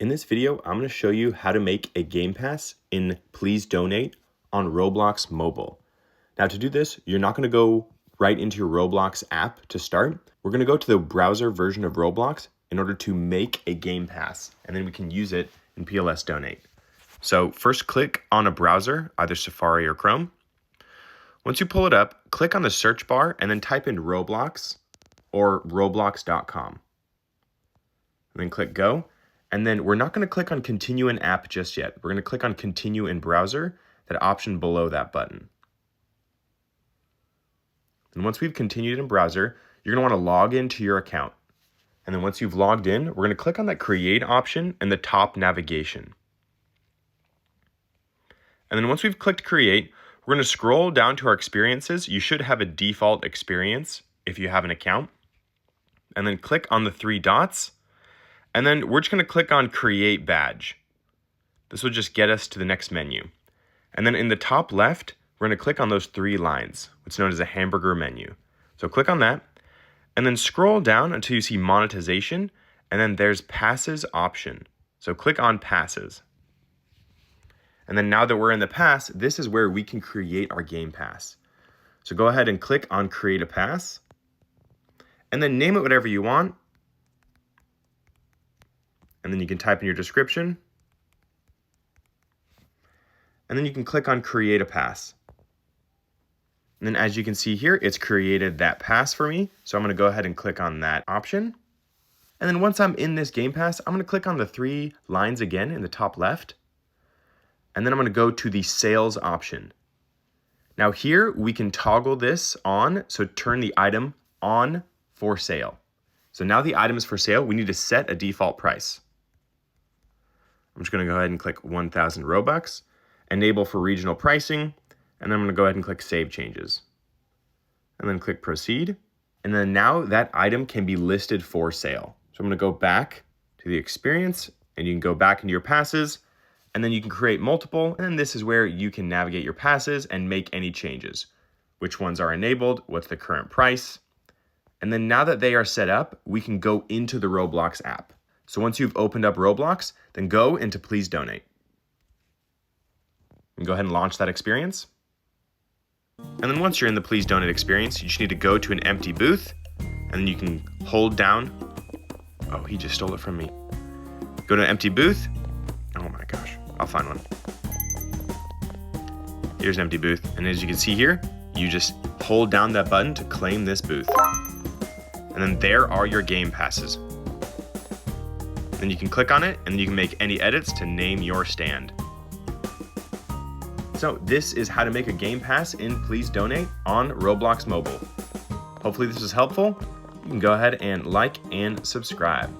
In this video, I'm going to show you how to make a game pass in Please Donate on Roblox mobile. Now to do this, you're not going to go right into your Roblox app to start. We're going to go to the browser version of Roblox in order to make a game pass, and then we can use it in PLS Donate. So first click on a browser, either Safari or Chrome. Once you pull it up, click on the search bar and then type in Roblox or roblox.com. And then click go. And then we're not going to click on continue in app just yet. We're going to click on continue in browser, that option below that button. And once we've continued in browser, you're going to want to log into your account. And then once you've logged in, we're going to click on that create option in the top navigation. And then once we've clicked create, we're going to scroll down to our experiences. You should have a default experience if you have an account. And then click on the three dots. And then we're just going to click on create badge. This will just get us to the next menu. And then in the top left, we're going to click on those three lines, what's known as a hamburger menu. So click on that and then scroll down until you see monetization. And then there's passes option. So click on passes. And then now that we're in the pass, this is where we can create our game pass. So go ahead and click on create a pass and then name it whatever you want. And then you can type in your description. And then you can click on create a pass. And then as you can see here, it's created that pass for me. So I'm going to go ahead and click on that option. And then once I'm in this game pass, I'm going to click on the three lines again in the top left. And then I'm going to go to the sales option. Now here we can toggle this on, so turn the item on for sale. So now the item is for sale. We need to set a default price. I'm just going to go ahead and click 1,000 Robux, enable for regional pricing, and then I'm going to go ahead and click save changes. And then click proceed. And then now that item can be listed for sale. So I'm going to go back to the experience, and you can go back into your passes, and then you can create multiple, and then this is where you can navigate your passes and make any changes. Which ones are enabled, what's the current price, and then now that they are set up, we can go into the Roblox app. So once you've opened up Roblox, then go into Please Donate. And go ahead and launch that experience. And then once you're in the Please Donate experience, you just need to go to an empty booth, and then you can hold down. Oh, he just stole it from me. Go to an empty booth. Oh my gosh, I'll find one. Here's an empty booth. And as you can see here, you just hold down that button to claim this booth. And then there are your game passes. Then you can click on it and you can make any edits to name your stand. So this is how to make a game pass in Please Donate on Roblox mobile. Hopefully this was helpful. You can go ahead and like and subscribe.